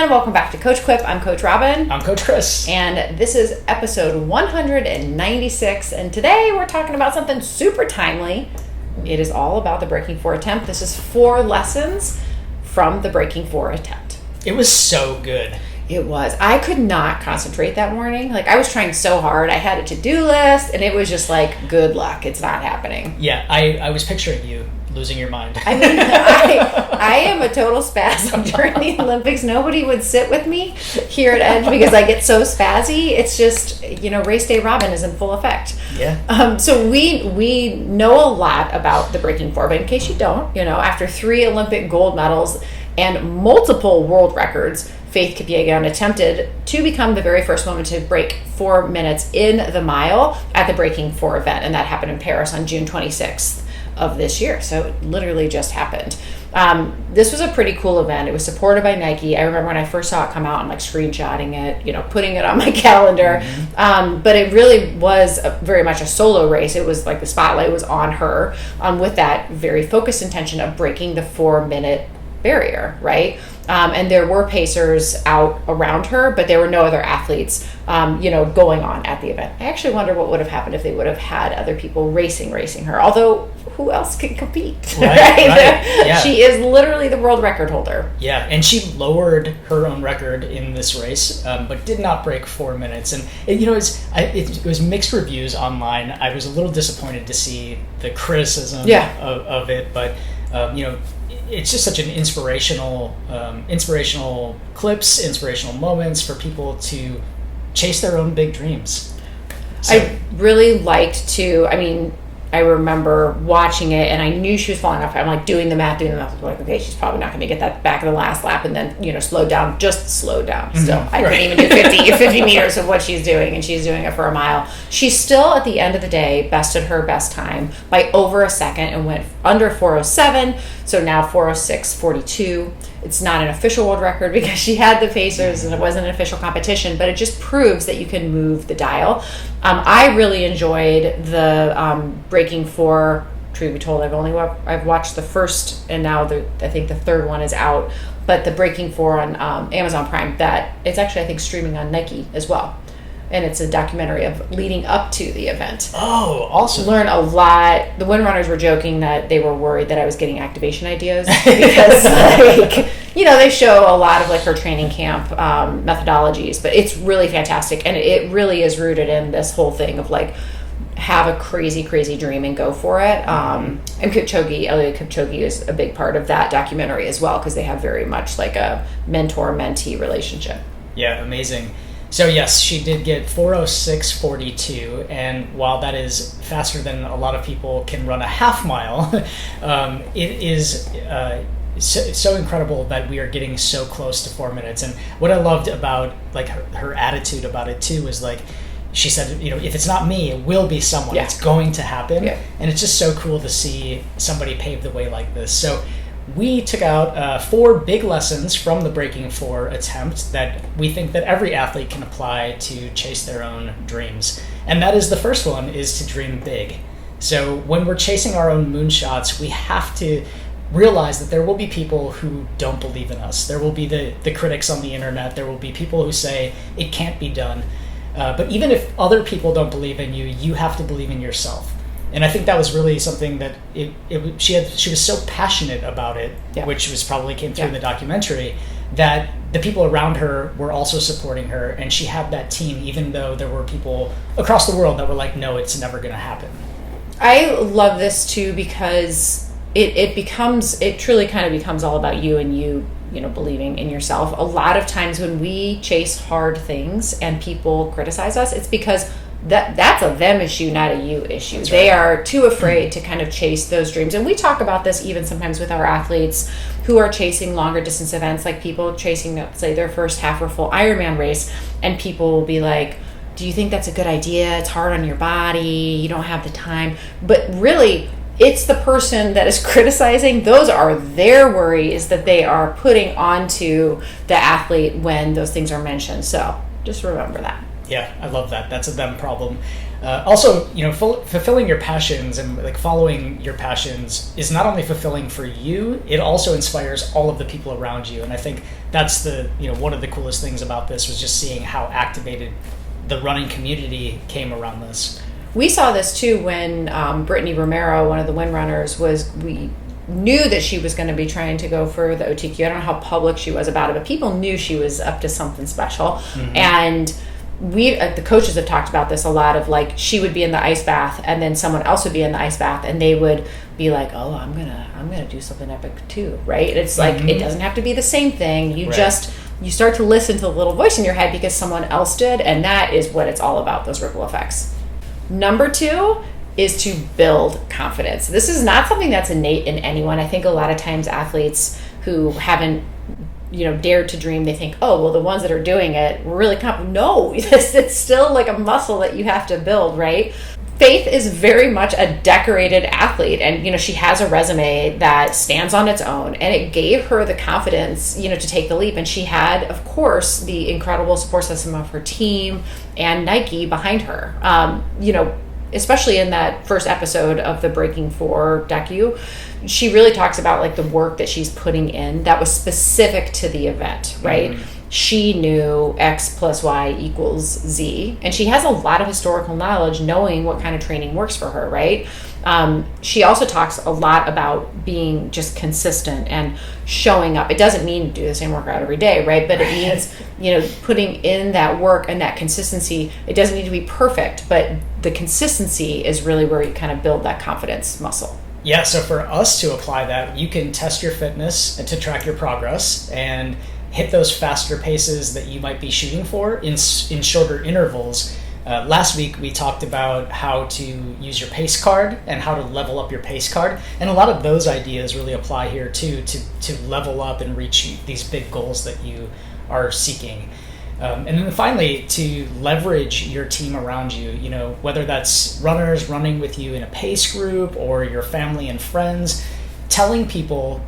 And welcome back to Coach Quip. I'm Coach Robyn. I'm Coach Chris. And this is episode 196. And today we're talking about something super timely. It is all about the Breaking 4 attempt. This is 4 lessons from the Breaking 4 attempt. It was so good. It was. I could not concentrate that morning. Like, I was trying so hard. I had a to-do list, and it was just like, good luck. It's not happening. Yeah, I was picturing you losing your mind. I mean, I am a total spasm during the Olympics. Nobody would sit with me here at Edge because I get so spazzy. It's just, race day Robyn is in full effect. Yeah. So we know a lot about the Breaking 4, but in case you don't, after 3 Olympic gold medals and multiple world records, Faith Kipyegon attempted to become the very first woman to break 4 minutes in the mile at the Breaking 4 event, and that happened in Paris on June 26th of this year. So it literally just happened. This was a pretty cool event. It was supported by Nike. I remember when I first saw it come out, I'm like screenshotting it, putting it on my calendar. Mm-hmm. But it really was very much a solo race. It was like the spotlight was on her with that very focused intention of breaking the 4-minute barrier, right? And there were pacers out around her, but there were no other athletes, going on at the event. I actually wonder what would have happened if they would have had other people racing her. Although, who else can compete? Right? Yeah. She is literally the world record holder. Yeah, and she lowered her own record in this race, but did not break 4 minutes. And it was mixed reviews online. I was a little disappointed to see the criticism of it, but it's just such an inspirational clips, inspirational moments for people to chase their own big dreams. So. I really liked I remember watching it and I knew she was falling off. I'm like doing the math. I'm like, okay, she's probably not going to get that back in the last lap and then, slow down. Mm-hmm. Still, I couldn't even do 50 meters of what she's doing, and she's doing it for a mile. She still, at the end of the day, bested her best time by over a second and went under 4:07. So now 4:06.42. It's not an official world record because she had the pacers and it wasn't an official competition, but it just proves that you can move the dial. I really enjoyed the Breaking 4. Truth be told, I've watched the first, and now I think the third one is out. But the Breaking 4 on Amazon Prime, that it's actually, I think, streaming on Nike as well. And it's a documentary of leading up to the event. Oh, awesome. Learn a lot. The windrunners were joking that they were worried that I was getting activation ideas because, they show a lot of, her training camp methodologies. But it's really fantastic. And it really is rooted in this whole thing of, have a crazy, crazy dream and go for it. And Eliud Kipchoge is a big part of that documentary as well because they have very much like a mentor-mentee relationship. Yeah, amazing. So yes, she did get 4:06.42, and while that is faster than a lot of people can run a half mile, it is so incredible that we are getting so close to 4 minutes. And what I loved about her attitude about it too was she said, if it's not me, it will be someone. Yeah. It's going to happen, and it's just so cool to see somebody pave the way like this. So. We took out 4 big lessons from the Breaking 4 attempt that we think that every athlete can apply to chase their own dreams. And that is, the first one is to dream big. So when we're chasing our own moonshots, we have to realize that there will be people who don't believe in us. There will be the critics on the internet. There will be people who say it can't be done. But even if other people don't believe in you, you have to believe in yourself. And I think that was really something that she was so passionate about it, which was probably came through in the documentary, that the people around her were also supporting her, and she had that team, even though there were people across the world that were like, no, it's never going to happen. I love this too because it truly kind of becomes all about you and you believing in yourself. A lot of times when we chase hard things and people criticize us, it's because that's a them issue, not a you issue. That's they are too afraid to kind of chase those dreams. And we talk about this even sometimes with our athletes who are chasing longer distance events, like people chasing, let's say, their first half or full Ironman race, and people will be like, do you think that's a good idea? It's hard on your body. You don't have the time. But really, it's the person that is criticizing. Those are their worries that they are putting onto the athlete when those things are mentioned. So just remember that. Yeah, I love that. That's a them problem. Also, fulfilling your passions and like following your passions is not only fulfilling for you, it also inspires all of the people around you. And I think that's one of the coolest things about this was just seeing how activated the running community came around this. We saw this too when Brittany Romero, one of the windrunners, we knew that she was going to be trying to go for the OTQ. I don't know how public she was about it, but people knew she was up to something special. Mm-hmm. And the coaches have talked about this a lot of like, she would be in the ice bath and then someone else would be in the ice bath and they would be like, oh, I'm gonna do something epic too, right? It's like, mm-hmm. It doesn't have to be the same thing. You start to listen to the little voice in your head because someone else did, and that is what it's all about, those ripple effects. Number 2 is to build confidence. This is not something that's innate in anyone. I think a lot of times athletes who haven't dared to dream, they think, oh, well, the ones that are doing it were really confident. No, it's still like a muscle that you have to build, right? Faith is very much a decorated athlete, and she has a resume that stands on its own, and it gave her the confidence to take the leap. And she had, of course, the incredible support system of her team and Nike behind her. Especially in that first episode of the Breaking 4 docu, she really talks about like the work that she's putting in that was specific to the event, right? Mm-hmm. She knew X plus Y equals Z, and she has a lot of historical knowledge knowing what kind of training works for her, right? She also talks a lot about being just consistent and showing up. It doesn't mean do the same workout every day, right? But it means, putting in that work and that consistency. It doesn't need to be perfect, but the consistency is really where you kind of build that confidence muscle. Yeah, so for us to apply that, you can test your fitness and to track your progress and hit those faster paces that you might be shooting for in shorter intervals. Last week we talked about how to use your pace card and how to level up your pace card, and a lot of those ideas really apply here too, to level up and reach these big goals that you are seeking. And then finally, to leverage your team around you, whether that's runners running with you in a pace group or your family and friends, telling people,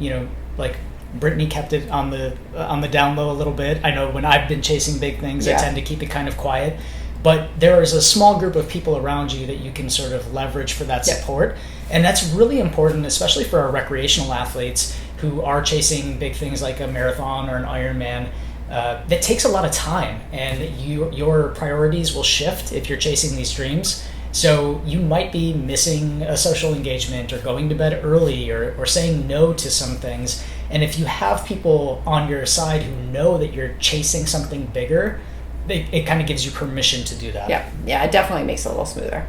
like Brittany kept it on the down low a little bit. I know when I've been chasing big things, I tend to keep it kind of quiet. But there is a small group of people around you that you can sort of leverage for that support. And that's really important, especially for our recreational athletes who are chasing big things like a marathon or an Ironman. That takes a lot of time, and your priorities will shift if you're chasing these dreams. So you might be missing a social engagement or going to bed early or saying no to some things. And if you have people on your side who know that you're chasing something bigger, it kind of gives you permission to do that. Yeah, it definitely makes it a little smoother.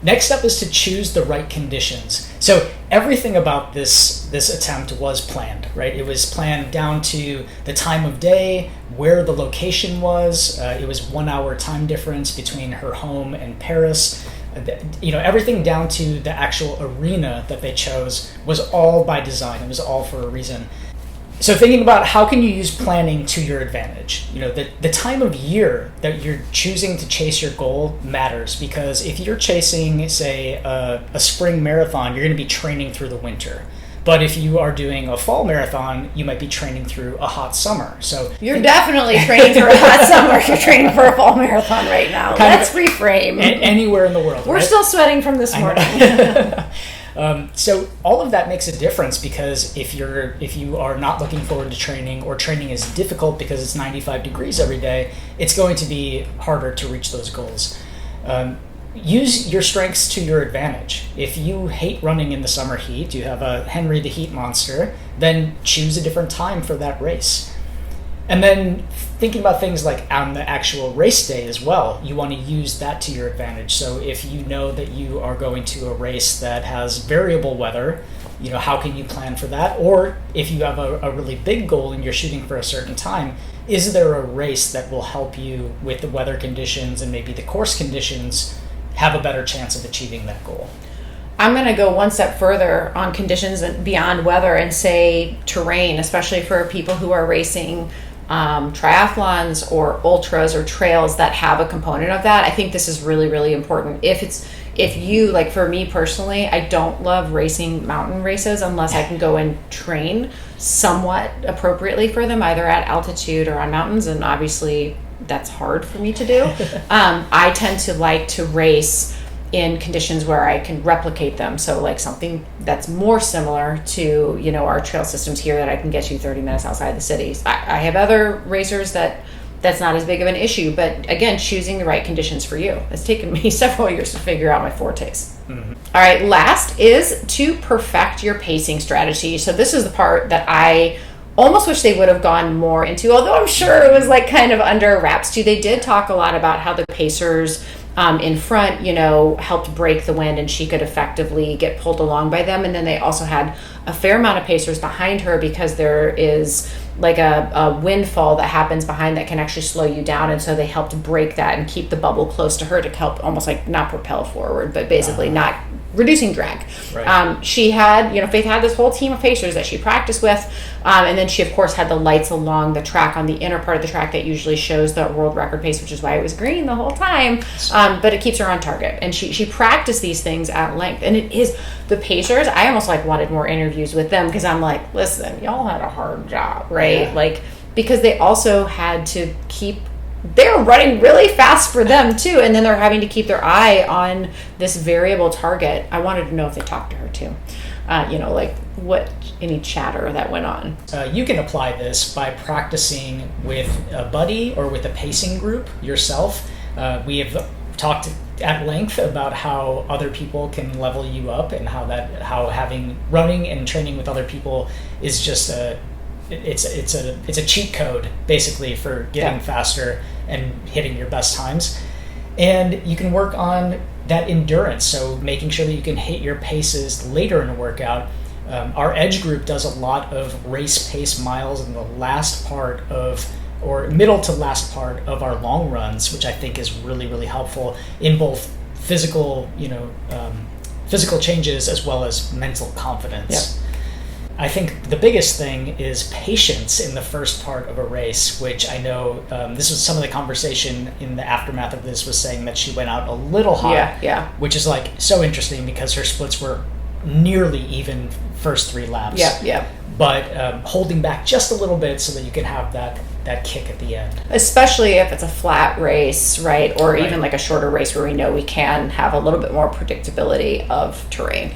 Next up is to choose the right conditions. So everything about this attempt was planned, right? It was planned down to the time of day, where the location was. It was 1 hour time difference between her home and Paris. Everything down to the actual arena that they chose was all by design. It was all for a reason. So thinking about how can you use planning to your advantage? The time of year that you're choosing to chase your goal matters, because if you're chasing, say, a spring marathon, you're going to be training through the winter. But if you are doing a fall marathon, you might be training through a hot summer. So you're definitely training for a hot summer. You're training for a fall marathon right now. Let's reframe. Anywhere in the world. We're still sweating from this morning. So all of that makes a difference, because if you are not looking forward to training, or training is difficult because it's 95 degrees every day, it's going to be harder to reach those goals. Use your strengths to your advantage. If you hate running in the summer heat, you have a Henry the Heat Monster, then choose a different time for that race. And then thinking about things like on the actual race day as well, you want to use that to your advantage. So if you know that you are going to a race that has variable weather, how can you plan for that? Or if you have a really big goal and you're shooting for a certain time, is there a race that will help you with the weather conditions and maybe the course conditions have a better chance of achieving that goal? I'm going to go one step further on conditions beyond weather and say terrain, especially for people who are racing triathlons or ultras or trails that have a component of that. I think this is really, really important. If you, like for me personally, I don't love racing mountain races unless I can go and train somewhat appropriately for them, either at altitude or on mountains. And obviously that's hard for me to do. I tend to like to race in conditions where I can replicate them. So like something that's more similar to, you know, our trail systems here that I can get you 30 minutes outside the cities. I have other racers that's not as big of an issue, but again, choosing the right conditions for you. It's taken me several years to figure out my fortes. Mm-hmm. All right, last is to perfect your pacing strategy. So this is the part that I almost wish they would have gone more into, although I'm sure it was like kind of under wraps too. They did talk a lot about how the pacers in front, you know, helped break the wind and she could effectively get pulled along by them. And then they also had a fair amount of pacers behind her because there is like a windfall that happens behind that can actually slow you down. And so they helped break that and keep the bubble close to her to help almost like not propel forward, but basically not reducing drag. Right. She had, you know, Faith had this whole team of pacers that she practiced with. And then she, of course, had the lights along the track on the inner part of the track that usually shows the world record pace, which is why it was green the whole time. But it keeps her on target. And she practiced these things at length. And it is, the pacers, I almost like wanted more interviews with them because I'm like, listen, y'all had a hard job, right? Yeah. Like, because they also had to keep, they're running really fast for them too, and then they're having to keep their eye on this variable target. I wanted to know if they talked to her too, you know, like what any chatter that went on. You can apply this by practicing with a buddy or with a pacing group yourself. We have talked at length about how other people can level you up and how having running and training with other people is just it's a cheat code basically for getting faster and hitting your best times. And you can work on that endurance, so making sure that you can hit your paces later in a workout. Our Edge group does a lot of race pace miles in the last part of, or middle to last part of our long runs, which I think is really, really helpful in both physical, you know, physical changes as well as mental confidence. Yep. I think the biggest thing is patience in the first part of a race, which I know this was some of the conversation in the aftermath of this was saying that she went out a little hot, which is like so interesting because her splits were nearly even first 3 laps. But holding back just a little bit so that you can have that kick at the end. Especially if it's a flat race, right? Or even like a shorter race where we know we can have a little bit more predictability of terrain.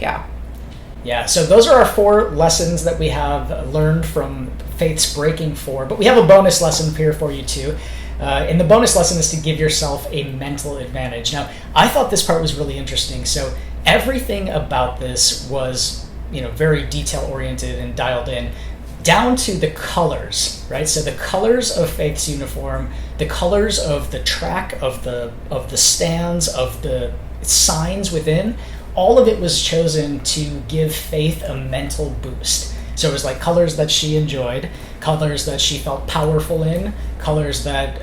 Yeah, so those are our 4 lessons that we have learned from Faith's Breaking 4, but we have a bonus lesson here for you too. And the bonus lesson is to give yourself a mental advantage. Now, I thought this part was really interesting. So everything about this was, you know, very detail-oriented and dialed in, down to the colors, right? So the colors of Faith's uniform, the colors of the track, of the stands, of the signs within, all of it was chosen to give Faith a mental boost. So it was like colors that she enjoyed, colors that she felt powerful in, colors that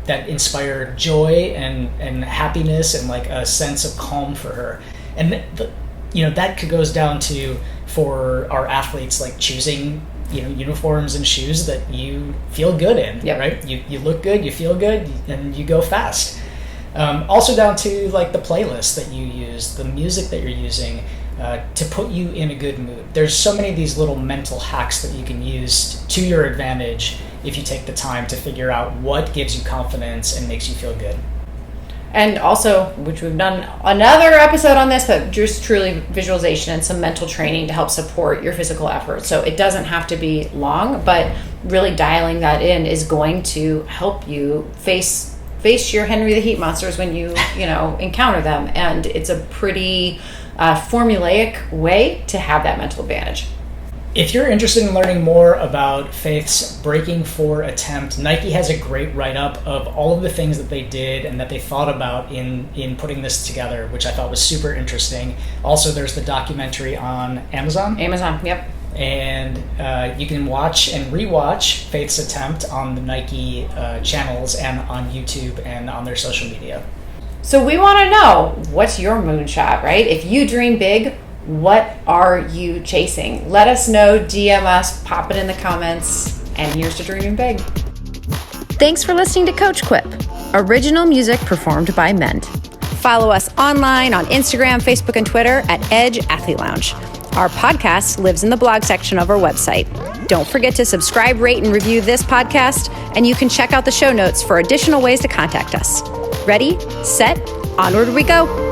that inspired joy and happiness and like a sense of calm for her. And that goes down to, for our athletes, like choosing, you know, uniforms and shoes that you feel good in, right? You look good, you feel good, and you go fast. Also down to like the playlist that you use, the music that you're using to put you in a good mood. There's so many of these little mental hacks that you can use to your advantage if you take the time to figure out what gives you confidence and makes you feel good. And also, which we've done another episode on this, but just truly visualization and some mental training to help support your physical effort. So it doesn't have to be long, but really dialing that in is going to help you face your Henry the Heat monsters when you encounter them. And it's a pretty formulaic way to have that mental advantage. If you're interested in learning more about Faith's Breaking 4 attempt, Nike has a great write-up of all of the things that they did and that they thought about in putting this together, which I thought was super interesting. Also, there's the documentary on Amazon. Yep. And you can watch and rewatch Faith's attempt on the Nike channels and on YouTube and on their social media. So we want to know, what's your moonshot, right? If you dream big, what are you chasing? Let us know, DM us, pop it in the comments, and here's to dreaming big. Thanks for listening to Coach Quip. Original music performed by Ment. Follow us online on Instagram, Facebook, and Twitter at Edge Athlete Lounge. Our podcast lives in the blog section of our website. Don't forget to subscribe, rate, and review this podcast, and you can check out the show notes for additional ways to contact us. Ready, set, onward we go.